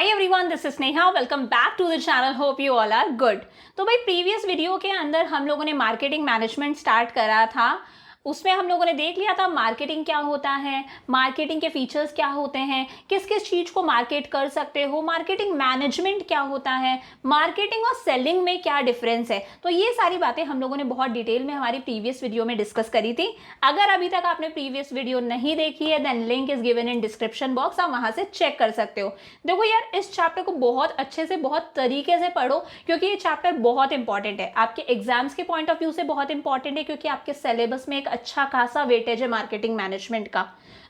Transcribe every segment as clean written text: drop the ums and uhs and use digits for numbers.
Hi everyone, this is Sneha. Welcome back to the channel. Hope you all are good. तो भाई previous video के अंदर हम लोगों ने मार्केटिंग मैनेजमेंट स्टार्ट करा था। उसमें हम लोगों ने देख लिया था मार्केटिंग क्या होता है, मार्केटिंग के फीचर्स क्या होते हैं, किस किस चीज़ को मार्केट कर सकते हो, मार्केटिंग मैनेजमेंट क्या होता है, मार्केटिंग और सेलिंग में क्या डिफरेंस है। तो ये सारी बातें हम लोगों ने बहुत डिटेल में हमारी प्रीवियस वीडियो में डिस्कस करी थी। अगर अभी तक आपने प्रीवियस वीडियो नहीं देखी है then link is given in description box, आप वहां से चेक कर सकते हो। देखो यार, इस चैप्टर को बहुत अच्छे से, बहुत तरीके से पढ़ो क्योंकि ये चैप्टर बहुत इंपॉर्टेंट है। आपके एग्जाम्स के पॉइंट ऑफ व्यू से बहुत इंपॉर्टेंट है क्योंकि आपके सिलेबस में एक अच्छा खासा वेटेज है मार्केटिंग मैनेजमेंट का।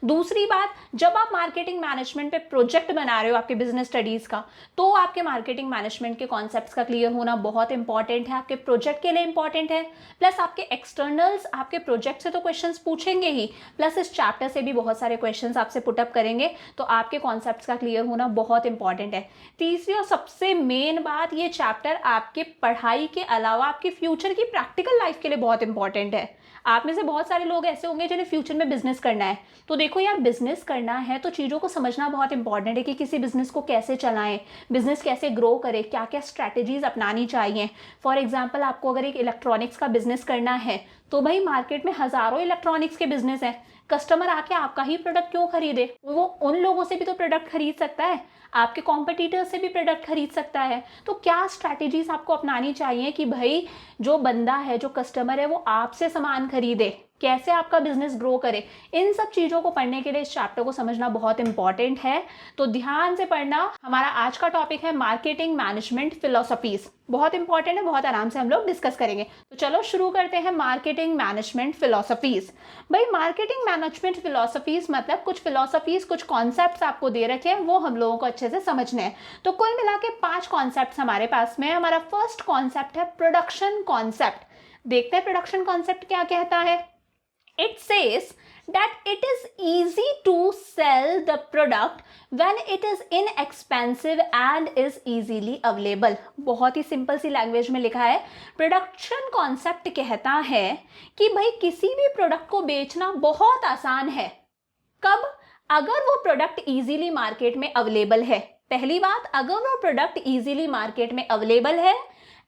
दूसरी बात, जब आप मार्केटिंग मैनेजमेंट पे प्रोजेक्ट बना रहे हो आपके बिजनेस स्टडीज का, तो आपके मार्केटिंग मैनेजमेंट के कॉन्सेप्ट्स का क्लियर होना बहुत इंपॉर्टेंट है, आपके प्रोजेक्ट के लिए इंपॉर्टेंट है। प्लस आपके एक्सटर्नल्स आपके प्रोजेक्ट से तो क्वेश्चंस पूछेंगे ही, प्लस इस चैप्टर से भी बहुत सारे क्वेश्चंस आपसे पुटअप करेंगे, तो आपके कॉन्सेप्ट्स का क्लियर होना बहुत इंपॉर्टेंट है। तीसरी और सबसे मेन बात, ये चैप्टर आपके पढ़ाई के अलावा आपके फ्यूचर की प्रैक्टिकल लाइफ के लिए बहुत इंपॉर्टेंट है। आप में से बहुत सारे लोग ऐसे होंगे जिन्हें फ्यूचर में बिजनेस करना है। तो देखो यार, बिजनेस करना है तो चीज़ों को समझना बहुत इंपॉर्टेंट है कि किसी बिजनेस को कैसे चलाएं, बिजनेस कैसे ग्रो करें, क्या क्या स्ट्रैटेजीज अपनानी चाहिए। फॉर एग्जाम्पल, आपको अगर एक इलेक्ट्रॉनिक्स का बिजनेस करना है तो भाई मार्केट में हजारों इलेक्ट्रॉनिक्स के बिजनेस हैं। कस्टमर आके आपका ही प्रोडक्ट क्यों खरीदे? वो उन लोगों से भी तो प्रोडक्ट खरीद सकता है, आपके कॉम्पिटिटर से भी प्रोडक्ट खरीद सकता है। तो क्या स्ट्रैटेजीज आपको अपनानी चाहिए कि भाई जो बंदा है, जो कस्टमर है, वो आपसे सामान खरीदे, कैसे आपका बिजनेस ग्रो करे। इन सब चीज़ों को पढ़ने के लिए इस चैप्टर को समझना बहुत इंपॉर्टेंट है, तो ध्यान से पढ़ना। हमारा आज का टॉपिक है मार्केटिंग मैनेजमेंट फिलोसफीज। बहुत इंपॉर्टेंट है, बहुत आराम से हम लोग डिस्कस करेंगे। तो चलो शुरू करते हैं मार्केटिंग मैनेजमेंट फिलोसफीज। भाई मार्केटिंग मैनेजमेंट फिलोसफीज मतलब कुछ फिलोसफीज, कुछ कॉन्सेप्ट्स आपको दे रखे हैं, वो हम लोगों को अच्छे से समझने हैं। तो कुल मिला के 5 कॉन्सेप्ट्स हमारे पास में। हमारा फर्स्ट कॉन्सेप्ट है प्रोडक्शन कॉन्सेप्ट। देखते हैं प्रोडक्शन कॉन्सेप्ट क्या कहता है। It says that it is easy to sell the product when it is inexpensive and is easily available। बहुत ही सिंपल सी लैंग्वेज में लिखा है। प्रोडक्शन कॉन्सेप्ट कहता है कि भाई किसी भी प्रोडक्ट को बेचना बहुत आसान है। कब? अगर वो प्रोडक्ट इजीली मार्केट में अवेलेबल है। पहली बात, अगर वो प्रोडक्ट इजीली मार्केट में अवेलेबल है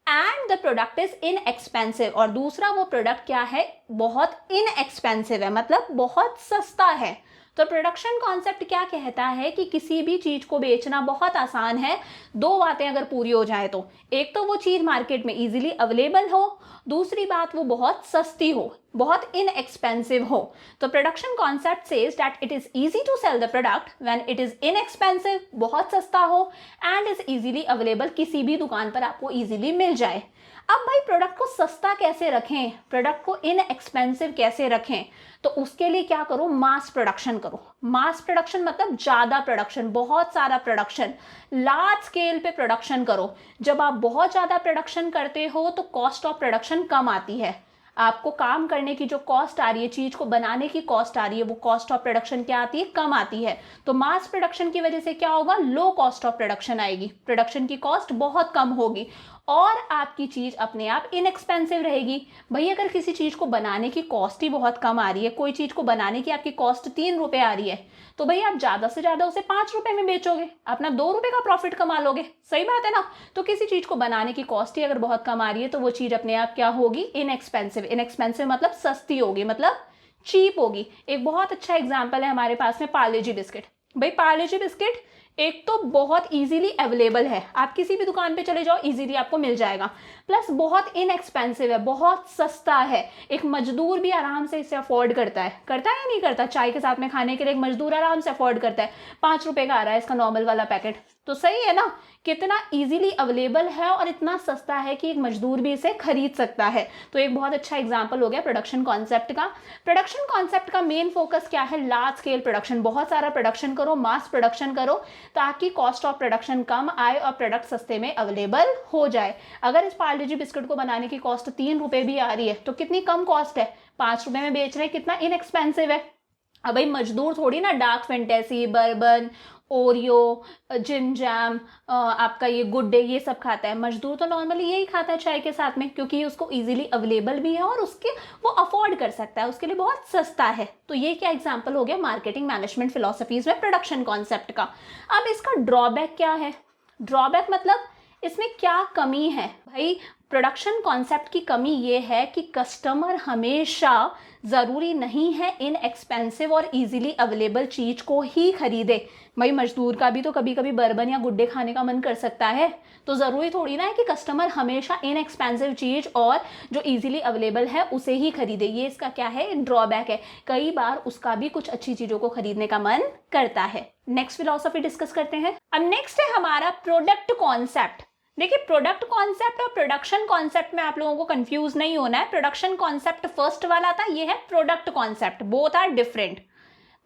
and the product is inexpensive, और दूसरा वो प्रोडक्ट क्या है, बहुत इनएक्सपेंसिव है, मतलब बहुत सस्ता है। तो प्रोडक्शन कॉन्सेप्ट क्या कहता है कि किसी भी चीज को बेचना बहुत आसान है। दो बातें अगर पूरी हो जाए तो, एक तो वो चीज मार्केट में इजीली अवेलेबल हो, दूसरी बात वो बहुत सस्ती हो, बहुत इनएक्सपेंसिव हो। तो production concept says that it is easy to sell the product when it is inexpensive, बहुत सस्ता हो, एंड इज इजीली अवेलेबल, किसी भी दुकान पर आपको इजीली मिल जाए। अब भाई प्रोडक्ट को सस्ता कैसे रखें, प्रोडक्ट को इनएक्सपेंसिव कैसे रखें? तो उसके लिए क्या करो, मास प्रोडक्शन करो। मास प्रोडक्शन मतलब ज्यादा प्रोडक्शन, बहुत सारा प्रोडक्शन, लार्ज स्केल पे प्रोडक्शन करो। जब आप बहुत ज्यादा प्रोडक्शन करते हो तो कॉस्ट ऑफ प्रोडक्शन कम आती है। आपको काम करने की जो कॉस्ट आ रही है, चीज को बनाने की कॉस्ट आ रही है, वो कॉस्ट ऑफ प्रोडक्शन क्या आती है, कम आती है। तो मास प्रोडक्शन की वजह से क्या होगा, लो कॉस्ट ऑफ प्रोडक्शन आएगी, प्रोडक्शन की कॉस्ट बहुत कम होगी और आपकी चीज अपने आप इनएक्सपेंसिव रहेगी। भाई अगर किसी चीज को बनाने की कॉस्ट ही बहुत कम आ रही है, कोई चीज को बनाने की आपकी कॉस्ट 3 रुपए आ रही है, तो भाई आप ज्यादा से ज्यादा उसे 5 रुपए में बेचोगे, अपना 2 रुपए का प्रॉफिट कमा लोगे। सही बात है ना? तो किसी चीज को बनाने की कॉस्ट ही अगर बहुत कम आ रही है तो वो चीज अपने आप क्या होगी, इनएक्सपेंसिव। इनएक्सपेंसिव मतलब सस्ती होगी, मतलब चीप होगी। एक बहुत अच्छा एग्जाम्पल है हमारे पास में पार्ले जी बिस्किट। भाई पार्ले जी बिस्किट एक तो बहुत इजीली अवेलेबल है, आप किसी भी दुकान पे चले जाओ इजीली आपको मिल जाएगा, प्लस बहुत इनएक्सपेंसिव है, बहुत सस्ता है। एक मजदूर भी आराम से इसे अफोर्ड करता है या नहीं करता? चाय के साथ में खाने के लिए एक मजदूर आराम से अफोर्ड करता है। 5 रुपए का आ रहा है इसका नॉर्मल वाला पैकेट, तो सही है ना? कितना इजीली अवेलेबल है और इतना सस्ता है कि एक मजदूर भी इसे खरीद सकता है। तो एक बहुत अच्छा एग्जाम्पल हो गया प्रोडक्शन कॉन्सेप्ट का। प्रोडक्शन कॉन्सेप्ट का मेन फोकस क्या है, लार्ज स्केल प्रोडक्शन, बहुत सारा प्रोडक्शन करो, मास प्रोडक्शन करो, ताकि कॉस्ट ऑफ प्रोडक्शन कम आए और प्रोडक्ट सस्ते में अवेलेबल हो जाए। अगर इस पार्ले जी बिस्किट को बनाने की कॉस्ट 3 रुपए भी आ रही है तो कितनी कम कॉस्ट है, 5 रुपए में बेच रहे हैं, कितना इनएक्सपेंसिव है। अब भाई मजदूर थोड़ी ना dark fantasy, bourbon, Oreo, Jim Jam, आपका ये गुड डे, ये सब खाता है। मजदूर तो नॉर्मली यही खाता है चाय के साथ में, क्योंकि ये उसको इजीली अवेलेबल भी है और उसके वो अफोर्ड कर सकता है, उसके लिए बहुत सस्ता है। तो ये क्या एग्जाम्पल हो गया मार्केटिंग मैनेजमेंट फिलोसफीज में प्रोडक्शन कॉन्सेप्ट का। अब इसका ड्रॉबैक क्या है? ड्रॉबैक मतलब इसमें क्या कमी है? भाई प्रोडक्शन कॉन्सेप्ट की कमी ये है कि कस्टमर हमेशा ज़रूरी नहीं है इन एक्सपेंसिव और इजीली अवेलेबल चीज़ को ही खरीदे। भाई मजदूर का भी तो कभी कभी बर्बन या गुड्डे खाने का मन कर सकता है, तो ज़रूरी थोड़ी ना है कि कस्टमर हमेशा इन एक्सपेंसिव चीज़ और जो इजीली अवेलेबल है उसे ही खरीदे। ये इसका क्या है? ड्रॉबैक है। कई बार उसका भी कुछ अच्छी चीज़ों को खरीदने का मन करता है। नेक्स्ट फिलॉसफी डिस्कस करते हैं। अब नेक्स्ट है हमारा प्रोडक्ट कॉन्सेप्ट। देखिए प्रोडक्ट कॉन्सेप्ट और प्रोडक्शन कॉन्सेप्ट में आप लोगों को कंफ्यूज नहीं होना है। प्रोडक्शन कॉन्सेप्ट फर्स्ट वाला था, ये है product concept, both are different.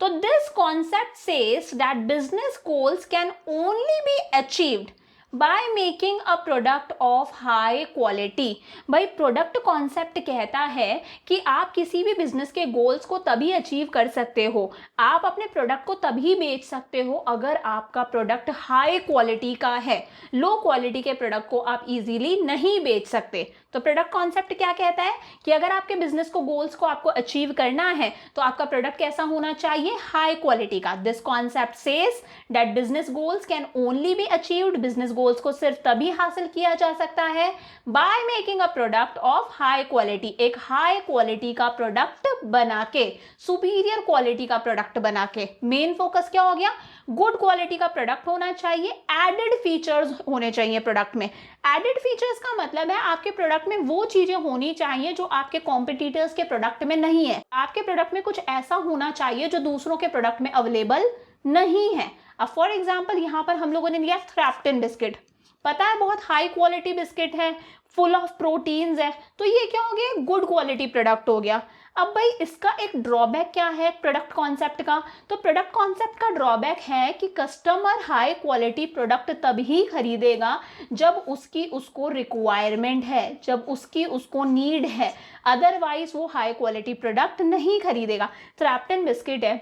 तो this concept says that business goals can only be achieved by making a product of high quality. भाई प्रोडक्ट कॉन्सेप्ट कहता है कि आप किसी भी बिजनेस के गोल्स को तभी अचीव कर सकते हो, आप अपने प्रोडक्ट को तभी बेच सकते हो अगर आपका प्रोडक्ट हाई क्वालिटी का है। लो क्वालिटी के प्रोडक्ट को आप इजीली नहीं बेच सकते। तो प्रोडक्ट कॉन्सेप्ट क्या कहता है कि अगर आपके बिजनेस को गोल्स को आपको अचीव करना है तो आपका प्रोडक्ट कैसा होना चाहिए? हाई क्वालिटी का। This concept says that business goals can only be achieved, business goals को सिर्फ तभी हासिल किया जा सकता है bye making a product of high quality, एक हाई क्वालिटी का प्रोडक्ट बना के, सुपीरियर क्वालिटी का प्रोडक्ट बना के। मेन फोकस क्या हो गया? गुड क्वालिटी का प्रोडक्ट होना चाहिए, एडेड फीचर्स होने चाहिए प्रोडक्ट में। एडेड फीचर्स का मतलब है आपके प्रोडक्ट में वो चीजें होनी चाहिए जो आपके कॉम्पिटिटर्स के प्रोडक्ट में नहीं है। आपके प्रोडक्ट में कुछ ऐसा होना चाहिए जो दूसरों के प्रोडक्ट में अवेलेबल नहीं है। अब फॉर एग्जाम्पल यहाँ पर हम लोगों ने लिया क्राफ्टन बिस्किट, पता है बहुत हाई क्वालिटी बिस्किट है, फुल ऑफ प्रोटीन्स है, तो ये क्या हो गया? गुड क्वालिटी प्रोडक्ट हो गया। अब भाई इसका एक ड्रॉबैक क्या है प्रोडक्ट कॉन्सेप्ट का? तो प्रोडक्ट कॉन्सेप्ट का ड्रॉबैक है कि कस्टमर हाई क्वालिटी प्रोडक्ट तभी खरीदेगा जब उसकी उसको रिक्वायरमेंट है, जब उसकी उसको नीड है, अदरवाइज वो हाई क्वालिटी प्रोडक्ट नहीं खरीदेगा। क्राफ्टन बिस्किट है,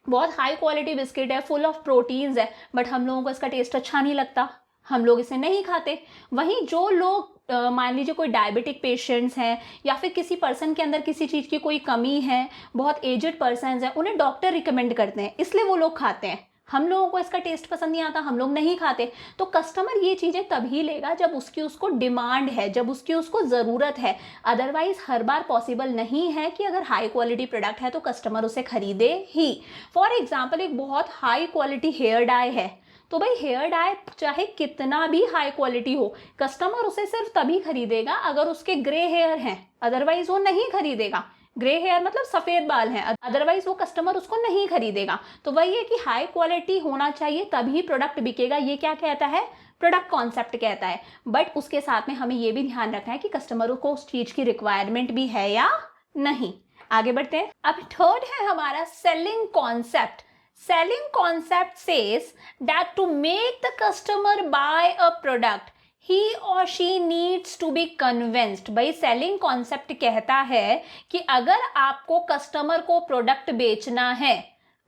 बहुत हाई क्वालिटी बिस्किट है, फुल ऑफ प्रोटीन्स है, बट हम लोगों को इसका टेस्ट अच्छा नहीं लगता, हम लोग इसे नहीं खाते। वहीं जो लोग मान लीजिए कोई डायबिटिक पेशेंट्स हैं या फिर किसी पर्सन के अंदर किसी चीज़ की कोई कमी है, बहुत एजड पर्सन्स हैं, उन्हें डॉक्टर रिकमेंड करते हैं, इसलिए वो लोग खाते हैं। हम लोगों को इसका टेस्ट पसंद नहीं आता, हम लोग नहीं खाते। तो कस्टमर ये चीज़ें तभी लेगा जब उसकी उसको डिमांड है, जब उसकी उसको ज़रूरत है। अदरवाइज हर बार पॉसिबल नहीं है कि अगर हाई क्वालिटी प्रोडक्ट है तो कस्टमर उसे खरीदे ही। फॉर एग्जाम्पल एक बहुत हाई क्वालिटी हेयर डाई है, तो भाई हेयर डाई चाहे कितना भी हाई क्वालिटी हो, कस्टमर उसे सिर्फ तभी खरीदेगा अगर उसके ग्रे हेयर हैं, अदरवाइज वो नहीं खरीदेगा। ग्रे हेयर मतलब सफेद बाल हैं, अदरवाइज वो कस्टमर उसको नहीं खरीदेगा। तो वही है कि हाई क्वालिटी होना चाहिए तभी प्रोडक्ट बिकेगा, ये क्या कहता है? प्रोडक्ट कॉन्सेप्ट कहता है। बट उसके साथ में हमें ये भी ध्यान रखना है कि कस्टमरों को उस चीज की रिक्वायरमेंट भी है या नहीं। आगे बढ़ते हैं। अब थर्ड है हमारा selling concept. Selling concept says that to make the customer buy a product, he or she needs to be convinced। भाई सेलिंग कॉन्सेप्ट कहता है कि अगर आपको कस्टमर को प्रोडक्ट बेचना है,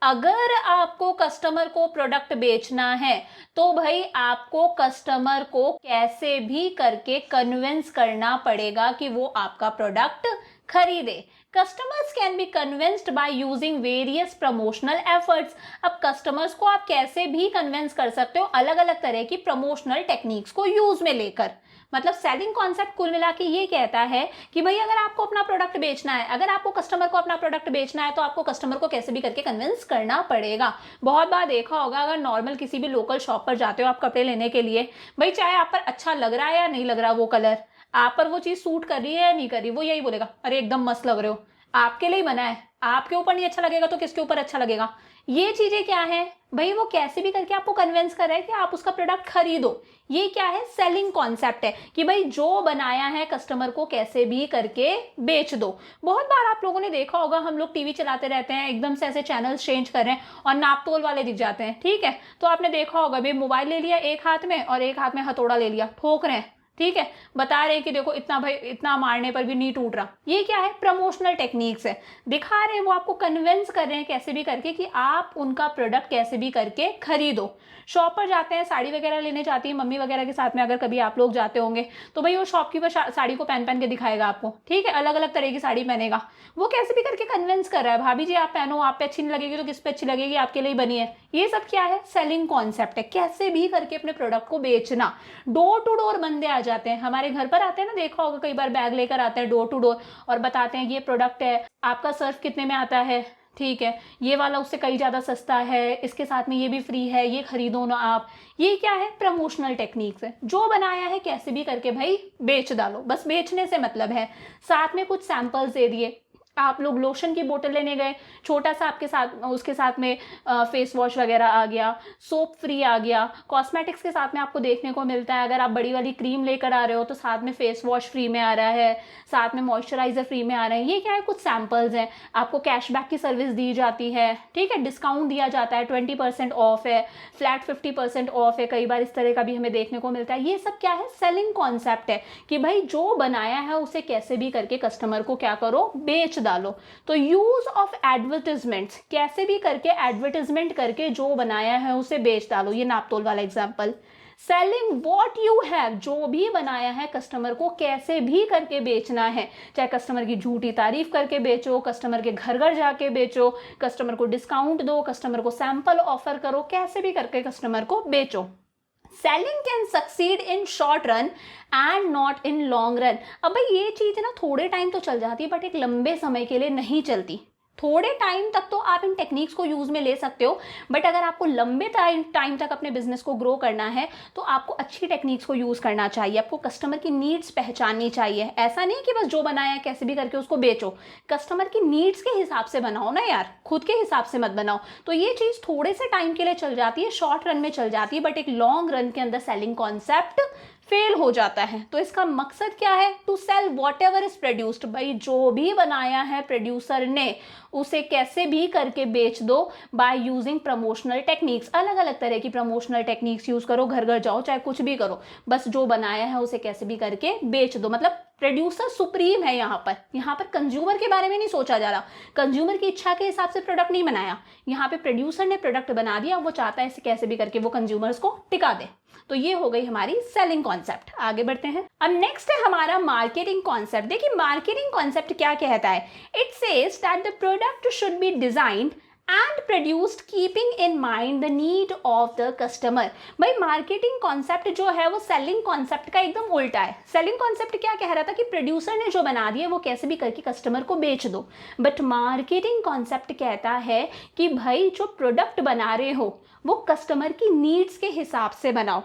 अगर आपको कस्टमर को प्रोडक्ट बेचना है तो भाई आपको कस्टमर को कैसे भी करके कन्विंस करना पड़ेगा कि वो आपका प्रोडक्ट खरीदे। Customers can be convinced by using various promotional efforts. अब कस्टमर्स को आप कैसे भी कन्विंस कर सकते हो अलग अलग तरह की प्रमोशनल टेक्निक्स को यूज में लेकर। मतलब सेलिंग कॉन्सेप्ट कुल मिला के ये कहता है कि भाई अगर आपको अपना प्रोडक्ट बेचना है, अगर आपको कस्टमर को अपना प्रोडक्ट बेचना है तो आपको कस्टमर को कैसे भी करके कन्विंस करना पड़ेगा। बहुत बार देखा होगा अगर नॉर्मल किसी भी लोकल शॉप पर जाते हो आप कपड़े लेने के लिए, भाई चाहे आप पर अच्छा लग रहा है या नहीं लग रहा वो कलर, आप पर वो चीज सूट कर रही है या नहीं कर रही, वो यही बोलेगा अरे एकदम मस्त लग रहे हो, आपके लिए ही बना है, आपके ऊपर नहीं अच्छा लगेगा तो किसके ऊपर अच्छा लगेगा। ये चीजें क्या है भाई? वो कैसे भी करके आपको कन्विंस कर रहा है कि आप उसका प्रोडक्ट खरीदो। ये क्या है? सेलिंग कॉन्सेप्ट है कि भाई जो बनाया है कस्टमर को कैसे भी करके बेच दो। बहुत बार आप लोगों ने देखा होगा हम लोग टीवी चलाते रहते हैं, एकदम से ऐसे चैनल्स चेंज कर रहे हैं और नाप तोल वाले दिख जाते हैं, ठीक है? तो आपने देखा होगा भाई मोबाइल ले लिया एक हाथ में और एक हाथ में हथौड़ा ले लिया, ठोक रहे हैं, ठीक है, बता रहे हैं कि देखो इतना भाई इतना मारने पर भी नहीं टूट रहा। ये क्या है, प्रमोशनल टेक्निक्स है। दिखा रहे हैं, वो आपको कन्विंस कर रहे हैं कैसे भी करके कि आप उनका प्रोडक्ट कैसे भी करके खरीदो। शॉप पर जाते हैं, साड़ी वगैरह लेने जाती है मम्मी वगैरह के साथ में, अगर कभी आप लोग जाते होंगे तो भाई वो शॉपकीपर साड़ी को पहन पहन के दिखाएगा आपको, ठीक है, अलग अलग तरह की साड़ी पहनेगा। वो कैसे भी करके कन्विंस कर रहा है, भाभी जी आप पहनो, आप पे अच्छी नहीं लगेगी तो किस पे अच्छी लगेगी, आपके लिए बनी है। ये सब क्या है, सेलिंग कॉन्सेप्ट है, कैसे भी करके अपने प्रोडक्ट को बेचना। डोर टू डोर बंदे आ जाते हैं, हमारे घर पर आते हैं ना, देखा होगा कई बार बैग लेकर आते हैं डोर टू डोर और बताते हैं ये प्रोडक्ट है, आपका सर्फ कितने में आता है, ठीक है, ये वाला उससे कई ज़्यादा सस्ता है, इसके साथ में ये भी फ्री है, ये खरीदो ना आप। ये क्या है, प्रमोशनल टेक्निक्स है। जो बनाया है कैसे भी करके भाई बेच डालो, बस बेचने से मतलब है। साथ में कुछ सैंपल्स दे दिए, आप लोग लोशन की बोतल लेने गए, छोटा सा आपके साथ उसके साथ में फेस वॉश वगैरह आ गया, सोप फ्री आ गया, कॉस्मेटिक्स के साथ में आपको देखने को मिलता है। अगर आप बड़ी वाली क्रीम लेकर आ रहे हो तो साथ में फेस वॉश फ्री में आ रहा है, साथ में मॉइस्चराइजर फ्री में आ रहे हैं। ये क्या है, कुछ सैंपल्स हैं। आपको कैशबैक की सर्विस दी जाती है, ठीक है, डिस्काउंट दिया जाता है, 20% ऑफ है, फ्लैट 50% ऑफ है, कई बार इस तरह का भी हमें देखने को मिलता है। ये सब क्या है, सेलिंग कॉन्सेप्ट है कि भाई जो बनाया है उसे कैसे भी करके कस्टमर को क्या करो, बेच डालो। तो यूज ऑफ एडवर्टाइजमेंट्स, कैसे भी करके एडवर्टाइजमेंट करके जो बनाया है उसे बेच डालो। ये नापतोल वाला example. Selling what you have, जो भी बनाया है कस्टमर को कैसे भी करके बेचना है, चाहे कस्टमर की झूठी तारीफ करके बेचो, कस्टमर के घर घर जाके बेचो, कस्टमर को डिस्काउंट दो, कस्टमर को सैंपल ऑफर करो, कैसे भी करके कस्टमर को बेचो। Selling can succeed in short run and not in long run. अब भाई ये चीज ना थोड़े टाइम तो चल जाती है बट एक लंबे समय के लिए नहीं चलती। थोड़े टाइम तक तो आप इन टेक्निक्स को यूज में ले सकते हो, बट अगर आपको लंबे टाइम तक अपने बिजनेस को ग्रो करना है तो आपको अच्छी टेक्निक्स को यूज करना चाहिए। आपको कस्टमर की नीड्स पहचाननी चाहिए। ऐसा नहीं कि बस जो बनाया है कैसे भी करके उसको बेचो, कस्टमर की नीड्स के हिसाब से बनाओ ना यार, खुद के हिसाब से मत बनाओ। तो ये चीज थोड़े से टाइम के लिए चल जाती है, शॉर्ट रन में चल जाती है, बट एक लॉन्ग रन के अंदर सेलिंग कॉन्सेप्ट फेल हो जाता है। तो इसका मकसद क्या है, to sell whatever is produced. भाई जो भी बनाया है प्रोड्यूसर ने उसे कैसे भी करके बेच दो बाय यूजिंग प्रमोशनल टेक्निक्स। अलग अलग तरह की प्रमोशनल टेक्निक्स यूज करो, घर घर जाओ, चाहे कुछ भी करो, बस जो बनाया है उसे कैसे भी करके बेच दो। मतलब प्रोड्यूसर सुप्रीम है यहाँ पर कंज्यूमर के बारे में नहीं सोचा जा रहा, कंज्यूमर की इच्छा के हिसाब से प्रोडक्ट नहीं बनाया, यहाँ पे प्रोड्यूसर ने प्रोडक्ट बना दिया, वो चाहता है इसे कैसे भी करके वो कंज्यूमर्स को टिका दे। तो ये हो गई हमारी सेलिंग कॉन्सेप्ट। आगे बढ़ते हैं। अब नेक्स्ट है हमारा मार्केटिंग कॉन्सेप्ट। देखिए मार्केटिंग कॉन्सेप्ट क्या कहता है, it says that the product should B designed and produced keeping in mind the need of the customer। भाई मार्केटिंग कॉन्सेप्ट जो है वो सेलिंग कॉन्सेप्ट का एकदम उल्टा है। सेलिंग कॉन्सेप्ट क्या कह रहा था कि प्रोड्यूसर ने जो बना दिया वो कैसे भी करके कस्टमर को बेच दो, बट मार्केटिंग कॉन्सेप्ट कहता है कि भाई जो प्रोडक्ट बना रहे हो वो कस्टमर की नीड्स के हिसाब से बनाओ।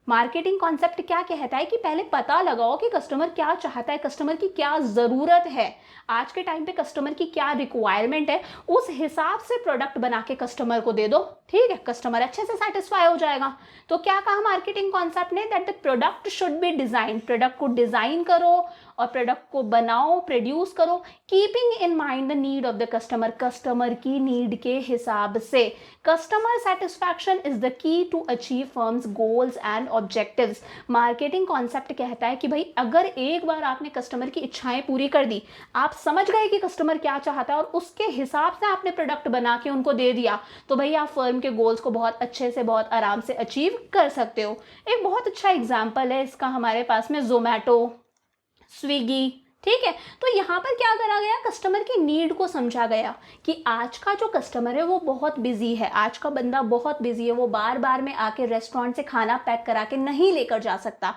मार्केटिंग कॉन्सेप्ट क्या कहता है कि पहले पता लगाओ कि कस्टमर क्या चाहता है, कस्टमर की क्या ज़रूरत है, आज के टाइम पे कस्टमर की क्या रिक्वायरमेंट है, उस हिसाब से प्रोडक्ट बना के कस्टमर को दे दो, ठीक है, कस्टमर अच्छे से सेटिस्फाई हो जाएगा। तो क्या कहा मार्केटिंग कॉन्सेप्ट ने, that the product should be design, product को डिजाइन करो और प्रोडक्ट को बनाओ, प्रोड्यूस करो, keeping in mind the need of the customer, customer की नीड के हिसाब से। Customer satisfaction is the key to achieve firm's goals and objectives. Marketing concept कहता है कि भाई अगर एक बार आपने कस्टमर की इच्छाएं पूरी कर दी, आप समझ गए कि कस्टमर क्या चाहता है और उसके हिसाब से आपने प्रोडक्ट बना के उनको दे दिया, तो भाई आप फर्म के गोल्स को बहुत अच्छे से बहुत आराम से अचीव कर सकते हो। एक बहुत अच्छा एग्जाम्पल है इसका हमारे पास में जोमैटो, स्विगी, ठीक है। तो यहाँ पर क्या करा गया, कस्टमर की नीड को समझा गया कि आज का जो कस्टमर है वो बहुत बिजी है, आज का बंदा बहुत बिजी है, वो बार बार में आके रेस्टोरेंट से खाना पैक करा के नहीं लेकर जा सकता,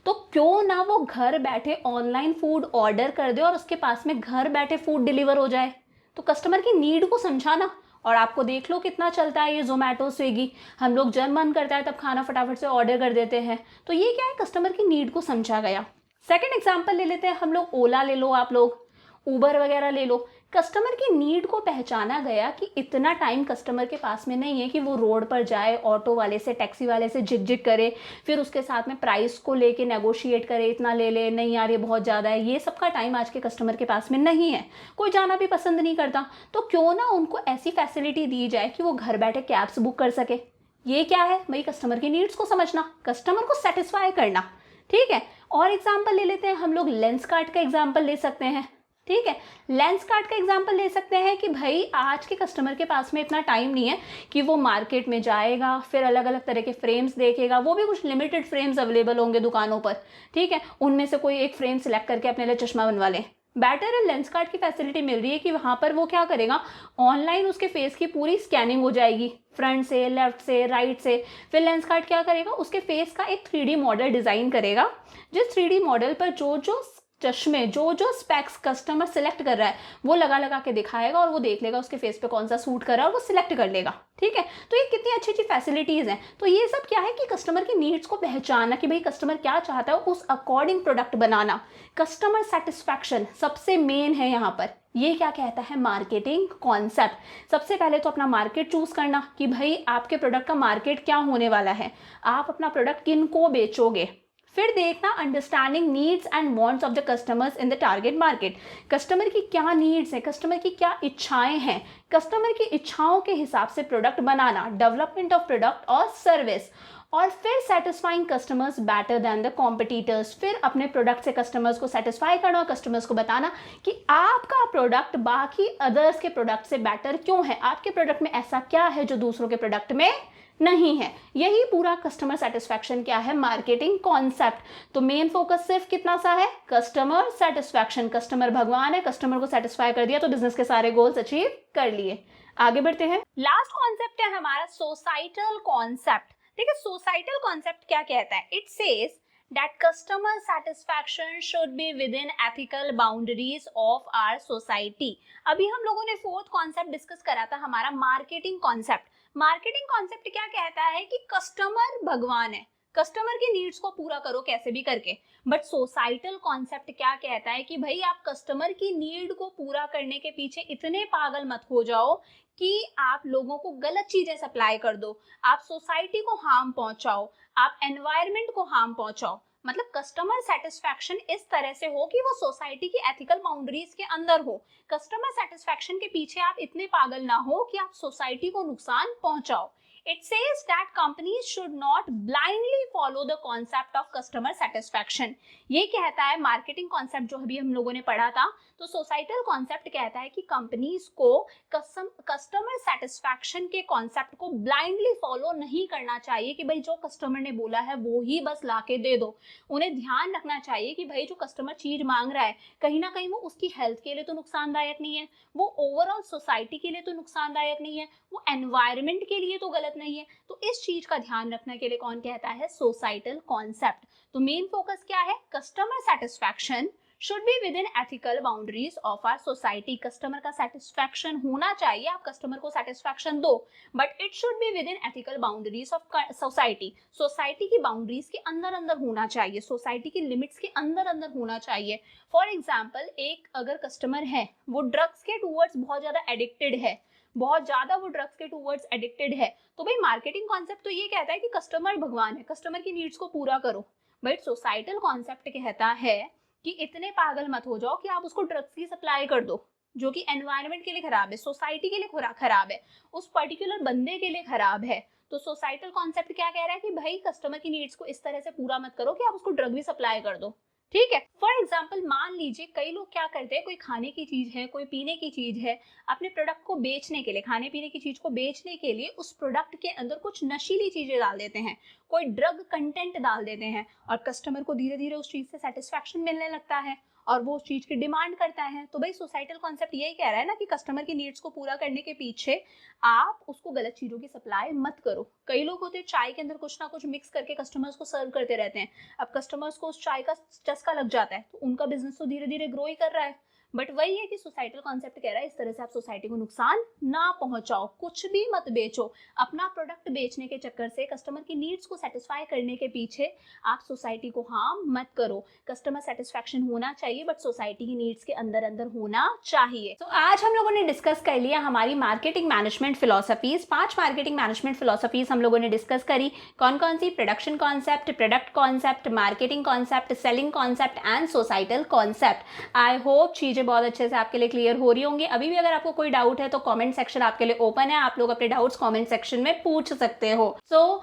तो क्यों ना वो घर बैठे ऑनलाइन फूड ऑर्डर कर दे और उसके पास में घर बैठे फूड डिलीवर हो जाए। तो कस्टमर की नीड को समझाना, और आपको देख लो कितना चलता है ये जोमैटो स्विगी, हम लोग जब मन करता है तब खाना फटाफट से ऑर्डर कर देते हैं। तो ये क्या है, कस्टमर की नीड को समझा गया। सेकंड एग्जांपल ले लेते हैं हम लोग, ओला ले लो, आप लोग उबर वगैरह ले लो। कस्टमर की नीड को पहचाना गया कि इतना टाइम कस्टमर के पास में नहीं है कि वो रोड पर जाए, ऑटो वाले से, टैक्सी वाले से झिक झिक करे, फिर उसके साथ में प्राइस को लेके नेगोशिएट करे, इतना ले ले, नहीं यार ये बहुत ज़्यादा है। ये सब का टाइम आज के कस्टमर के पास में नहीं है, कोई जाना भी पसंद नहीं करता। तो क्यों ना उनको ऐसी फैसिलिटी दी जाए कि वो घर बैठे कैब्स बुक कर सके। ये क्या है भाई, कस्टमर की नीड्स को समझना, कस्टमर को सेटिस्फाई करना, ठीक है। और एग्जाम्पल ले लेते हैं हम लोग, लेंस कार्ट का एग्जाम्पल ले सकते हैं। ठीक है, लेंस कार्ट का एग्जाम्पल ले सकते हैं कि भाई आज के कस्टमर के पास में इतना टाइम नहीं है कि वो मार्केट में जाएगा, फिर अलग अलग तरह के फ्रेम्स देखेगा, वो भी कुछ लिमिटेड फ्रेम्स अवेलेबल होंगे दुकानों पर। ठीक है, उनमें से कोई एक फ्रेम सिलेक्ट करके अपने लिए चश्मा बनवा ले। बेटर है, लेंस कार्ट की फैसिलिटी मिल रही है कि वहाँ पर वो क्या करेगा, ऑनलाइन उसके फेस की पूरी स्कैनिंग हो जाएगी, फ्रंट से, लेफ्ट से, राइट से। फिर लेंस कार्ट क्या करेगा, उसके फेस का एक 3D मॉडल डिज़ाइन करेगा, जिस 3D मॉडल पर जो जो चश्मे, जो जो स्पेक्स कस्टमर सिलेक्ट कर रहा है वो लगा लगा के दिखाएगा और वो देख लेगा उसके फेस पे कौन सा सूट कर रहा है और वो सिलेक्ट कर लेगा। ठीक है, तो ये कितनी अच्छी अच्छी फैसिलिटीज़ हैं। तो ये सब क्या है कि कस्टमर की नीड्स को पहचानना कि भाई कस्टमर क्या चाहता है, उस अकॉर्डिंग प्रोडक्ट बनाना। कस्टमर सेटिस्फैक्शन सबसे मेन है यहाँ पर। ये क्या कहता है, मार्केटिंग कॉन्सेप्ट। सबसे पहले तो अपना मार्केट चूज करना कि भाई आपके प्रोडक्ट का मार्केट क्या होने वाला है, आप अपना प्रोडक्ट किन को बेचोगे। फिर देखना understanding needs and wants of the customers in the target market. Customer की क्या नीड्स है, कस्टमर की क्या इच्छाएं हैं, कस्टमर की इच्छाओं के हिसाब से product banana, development of product और सर्विस। और फिर satisfying customers better than the competitors. फिर अपने प्रोडक्ट से कस्टमर्स को सेटिस्फाई करना और कस्टमर्स को बताना कि आपका प्रोडक्ट बाकी अदर्स के प्रोडक्ट से बेटर क्यों है, आपके प्रोडक्ट में ऐसा क्या है जो दूसरों के प्रोडक्ट में नहीं है। यही पूरा कस्टमर सेटिस्फैक्शन क्या है, मार्केटिंग कॉन्सेप्ट। तो मेन फोकस सिर्फ कितना सा है, कस्टमर सेटिस्फैक्शन। कस्टमर भगवान है, कस्टमर को सेटिस्फाई कर दिया तो बिजनेस के सारे गोल्स अचीव कर लिए। आगे बढ़ते हैं, लास्ट कॉन्सेप्ट है हमारा सोसाइटल कॉन्सेप्ट। देखिए सोसाइटल कॉन्सेप्ट क्या कहता है, it says that customer satisfaction should be within ethical boundaries of our society। अभी हम लोगों ने फोर्थ कॉन्सेप्ट डिस्कस करा था हमारा मार्केटिंग कॉन्सेप्ट। मार्केटिंग कॉन्सेप्ट क्या कहता है कि कस्टमर भगवान है, कस्टमर की नीड्स को पूरा करो कैसे भी करके। बट सोसाइटल कॉन्सेप्ट क्या कहता है कि भाई आप कस्टमर की नीड को पूरा करने के पीछे इतने पागल मत हो जाओ कि आप लोगों को गलत चीजें सप्लाई कर दो, आप सोसाइटी को हार्म पहुंचाओ, आप एनवायरनमेंट को हार्म पहुंचाओ। मतलब कस्टमर सेटिस्फैक्शन इस तरह से हो कि वो सोसाइटी की एथिकल बाउंड्रीज के अंदर हो। कस्टमर सेटिस्फैक्शन के पीछे आप इतने पागल ना हो कि आप सोसाइटी को नुकसान पहुंचाओ। It says that companies should not blindly follow the concept of customer satisfaction। ये कहता है मार्केटिंग कॉन्सेप्ट जो अभी हम लोगों ने पढ़ा था। तो सोसाइटल कॉन्सेप्ट कहता है कि कंपनीज को कस्टमर सेटिस्फैक्शन के कॉन्सेप्ट को ब्लाइंडली फॉलो नहीं करना चाहिए कि भाई जो कस्टमर ने बोला है वो ही बस लाके दे दो। उन्हें ध्यान रखना चाहिए कि भाई जो कस्टमर चीज मांग रहा है कहीं ना कहीं वो उसकी हेल्थ के लिए तो नुकसानदायक नहीं है, वो ओवरऑल सोसाइटी के लिए तो नुकसानदायक नहीं है, वो एनवायरनमेंट के लिए तो गलत नहीं है। तो इस चीज का ध्यान रखने के लिए कौन कहता है, सोसाइटल कॉन्सेप्ट। तो मेन फोकस क्या है, customer satisfaction should be within ethical boundaries of our society. Customer का सेटिस्फैक्शन होना चाहिए, आप कस्टमर को सेटिस्फैक्शन दो, but it should be within ethical boundaries of society. Society की बाउंड्रीज के अंदर अंदर होना चाहिए, सोसाइटी की लिमिट्स के अंदर अंदर होना चाहिए। फॉर एग्जाम्पल, एक अगर कस्टमर है वो ड्रग्स के टूवर्ड्स बहुत ज्यादा एडिक्टेड है, बहुत ज्यादा वो ड्रग्स के टूवर्ड्स एडिक्टेड है, तो भाई मार्केटिंग कॉन्सेप्ट तो ये कहता है कि कस्टमर भगवान है, कस्टमर की नीड्स को पूरा करो। बट सोसाइटल कॉन्सेप्ट कहता है कि इतने पागल मत हो जाओ कि आप उसको ड्रग्स की सप्लाई कर दो जो कि एनवायरनमेंट के लिए खराब है, सोसाइटी के लिए खराब है, उस पर्टिकुलर बंदे के लिए खराब है। तो सोसाइटल कॉन्सेप्ट क्या कह रहा है कि भाई कस्टमर की नीड्स को इस तरह से पूरा मत करो कि आप उसको ड्रग भी सप्लाई कर दो। ठीक है, फॉर एग्जाम्पल मान लीजिए कई लोग क्या करते हैं, कोई खाने की चीज है, कोई पीने की चीज है, अपने प्रोडक्ट को बेचने के लिए, खाने पीने की चीज को बेचने के लिए उस प्रोडक्ट के अंदर कुछ नशीली चीजें डाल देते हैं, कोई ड्रग कंटेंट डाल देते हैं और कस्टमर को धीरे धीरे उस चीज से सेटिस्फैक्शन मिलने लगता है और वो उस चीज की डिमांड करता है। तो भाई सोसाइटल कॉन्सेप्ट यही कह रहा है ना कि कस्टमर की नीड्स को पूरा करने के पीछे आप उसको गलत चीजों की सप्लाई मत करो। कई लोग होते हैं चाय के अंदर कुछ ना कुछ मिक्स करके कस्टमर्स को सर्व करते रहते हैं, अब कस्टमर्स को उस चाय का चस्का लग जाता है तो उनका बिजनेस तो धीरे धीरे ग्रो ही कर रहा है। बट वही है कि सोसाइटल कॉन्सेप्ट कह रहा है इस तरह से आप सोसाइटी को नुकसान ना पहुंचाओ, कुछ भी मत बेचो। अपना प्रोडक्ट बेचने के चक्कर से कस्टमर की नीड्स को सेटिस्फाई करने के पीछे आप सोसाइटी को हार्म मत करो। कस्टमर सेटिस्फैक्शन होना चाहिए बट सोसाइटी की नीड्स के अंदर अंदर होना चाहिए। तो आज हम लोगों ने डिस्कस कर लिया हमारी marketing management philosophies. 5 marketing management philosophies हम लोगों ने डिस्कस करी। कौन कौन सी, production concept, product concept, marketing concept, selling concept and societal concept. I hope चीजें चीज़ें बहुत अच्छे से आपके लिए क्लियर हो रही होंगी। अभी भी अगर आपको कोई डाउट है तो कमेंट सेक्शन आपके लिए ओपन है, आप लोग अपने डाउट्स कमेंट सेक्शन में पूछ सकते हो।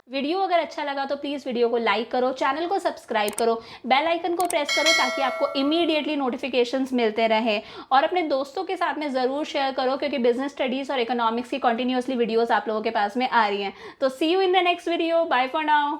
वीडियो अगर अच्छा लगा तो प्लीज़ वीडियो को लाइक करो, चैनल को सब्सक्राइब करो, बेल आइकन को प्रेस करो ताकि आपको इमीडिएटली नोटिफिकेशंस मिलते रहे, और अपने दोस्तों के साथ में ज़रूर शेयर करो क्योंकि बिजनेस स्टडीज़ और इकोनॉमिक्स की कंटिन्यूसली वीडियोज़ आप लोगों के पास में आ रही हैं। तो see you in the next video, bye for now.